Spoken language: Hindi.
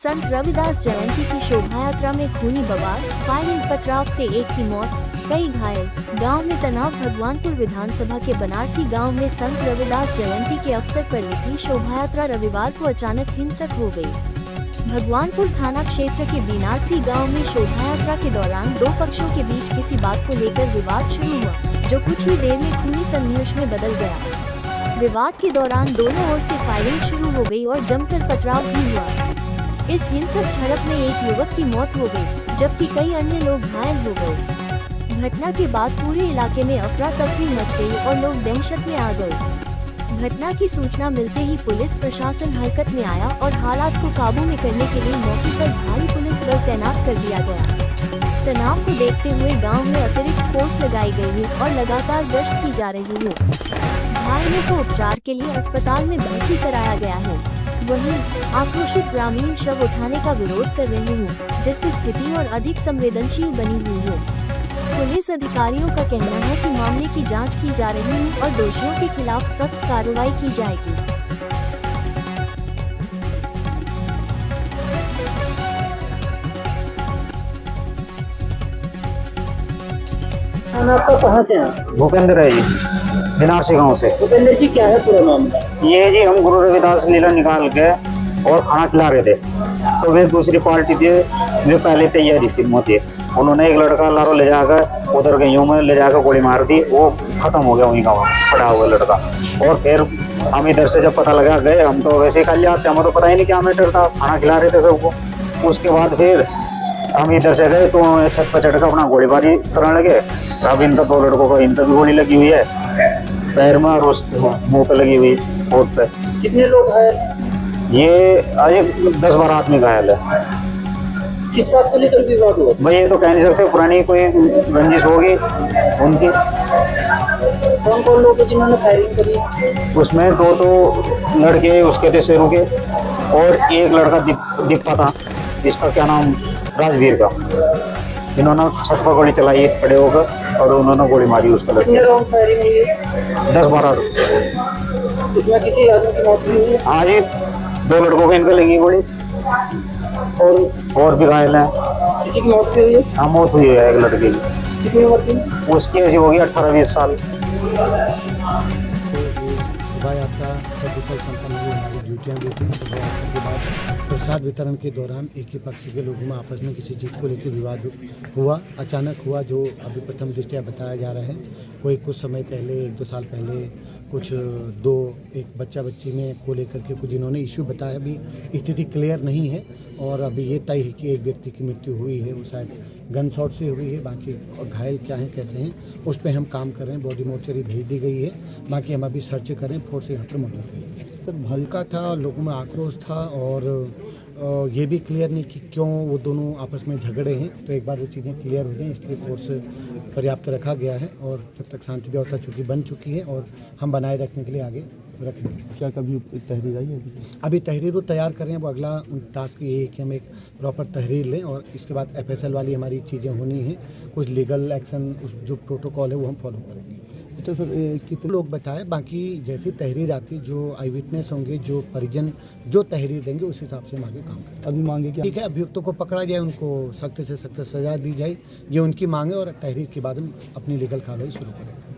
संत रविदास जयंती की शोभा यात्रा में खूनी बवाल, फायरिंग पथराव से एक की मौत, कई घायल। गांव में तनाव। भगवानपुर विधानसभा के बनारसी गांव में संत रविदास जयंती के अवसर पर निकली शोभा यात्रा रविवार को अचानक हिंसक हो गई। भगवानपुर थाना क्षेत्र के बनारसी गांव में शोभा यात्रा के दौरान दो पक्षों के बीच किसी बात को लेकर विवाद शुरू हुआ, जो कुछ ही देर में खूनी संघर्ष में बदल गया। विवाद के दौरान दोनों ओर से फायरिंग शुरू हो गई और जमकर पथराव भी हुआ। इस हिंसक झड़प में एक युवक की मौत हो गई, जबकि कई अन्य लोग घायल हो गए। घटना के बाद पूरे इलाके में अफरा तफरी मच गई और लोग दहशत में आ गए। घटना की सूचना मिलते ही पुलिस प्रशासन हरकत में आया और हालात को काबू में करने के लिए मौके पर भारी पुलिस बल तैनात कर दिया गया। तनाव को देखते हुए गांव में अतिरिक्त फोर्स लगाई गई है और लगातार गश्त की जा रही है। घायलों को उपचार के लिए अस्पताल में भर्ती कराया गया है। वहीं आक्रोशित ग्रामीण शव उठाने का विरोध कर रहे हैं, जिससे स्थिति और अधिक संवेदनशील बनी हुई है। पुलिस अधिकारियों का कहना है कि मामले की जांच की जा रही है और दोषियों के खिलाफ सख्त कार्रवाई की जाएगी। आपका कहाँ से है? भूपेंद्र है जी, बनारसी गांव से। भूपेंद्र जी, क्या है पूरा मामला? ये जी हम गुरु रविदास लीला निकाल के और खाना खिला रहे थे, तो वे दूसरी पार्टी थी, वे पहले तैयारी थी मोती। उन्होंने एक लड़का लारो ले जाकर उधर गइयों में ले जाकर गोली मार दी, वो खत्म हो गया वहीं गाँव पड़ा हुआ लड़का। और फिर हम इधर से जब पता लगा गए, हम तो वैसे ही खाली आते, हमें तो पता ही नहीं क्या मैटर था, खाना खिला रहे थे सबको। उसके बाद फिर हम इधर से गए तो छत पर चढ़कर अपना गोलीबारी करने लगे। अब इनका दो लड़कों को, इनका भी गोली लगी हुई है पैर में और उस मुंह पे लगी हुई होठ पे। कितने लोग हैं? ये आज 10-12 आदमी घायल है। किस बात को लेकर विवाद हुआ? भाई ये तो कह नहीं सकते, पुरानी कोई रंजिश होगी उनकी। कौन कौन लोग हैं जिन्होंने फायरिंग करी? उसमें दो तो लड़के उसके थे शेरू के, और एक लड़का दीपा था, इसका क्या नाम राजवीर का। इन्होंने छत पर गोली चलाई खड़े होकर और उन्होंने गोली मारी उसका। कितने राउंड फायरिंग हुई है? 10-12। इसमें किसी आदमी की मौत हुई है? हाँ जी, दो लड़कों को इनका लगी गोली और भी घायल हैं। किसी की मौत हुई है? हाँ, मौत हुई है एक लड़के की। कितनी उम्र की? उसकी ऐसी होगी 18-20 साल। शोभा यात्रा सकुशल संपन्न हुई, हमारी ड्यूटियाँ भी थी। शोभा यात्रा के बाद प्रसाद वितरण के दौरान एक ही पक्ष के लोगों में आपस में किसी चीज़ को लेकर विवाद हुआ, अचानक हुआ, जो अभी प्रथम दृष्टया बताया जा रहा है। कोई कुछ समय पहले, 1-2 साल पहले, कुछ एक बच्चा बच्ची में को लेकर के कुछ इन्होंने इश्यू बताया। अभी स्थिति क्लियर नहीं है और अभी ये तय है कि एक व्यक्ति की मृत्यु हुई है, वो शायद गन शॉट से हुई है। बाकी घायल क्या हैं, कैसे हैं, उस पर हम काम कर रहे हैं। बॉडी मोर्चरी भेज दी गई है, बाकी हम अभी सर्च करें। फोर्स यहाँ पर मौजूद है। सर हल्का था, लोगों में आक्रोश था और ये भी क्लियर नहीं कि क्यों वो दोनों आपस में झगड़े हैं। तो एक बार वो चीज़ें क्लियर हो जाएं, इसलिए फोर्स पर्याप्त रखा गया है और जब तक शांति व्यवस्था चूँकि बन चुकी है और हम बनाए रखने के लिए आगे रखेंगे। क्या कभी तहरीर आई है? अभी तहरीर वो तैयार करें, वो अगला टास्क ये है कि हम एक प्रॉपर तहरीर लें और इसके बाद FSL वाली हमारी चीज़ें होनी हैं। कुछ लीगल एक्शन, उस जो प्रोटोकॉल है वो हम फॉलो करेंगे। अच्छा सर, कितने लोग बताएं, बाकी जैसी तहरीर आती, जो आई विटनेस होंगे, जो परिजन जो तहरीर देंगे, उस हिसाब से हम आगे काम करेंगे। अभी मांगे क्या? ठीक है, अभियुक्तों को पकड़ा जाए, उनको सख्त से सख्त सजा दी जाए, ये उनकी मांग है और तहरीर के बाद हम अपनी लीगल कार्रवाई शुरू करेंगे।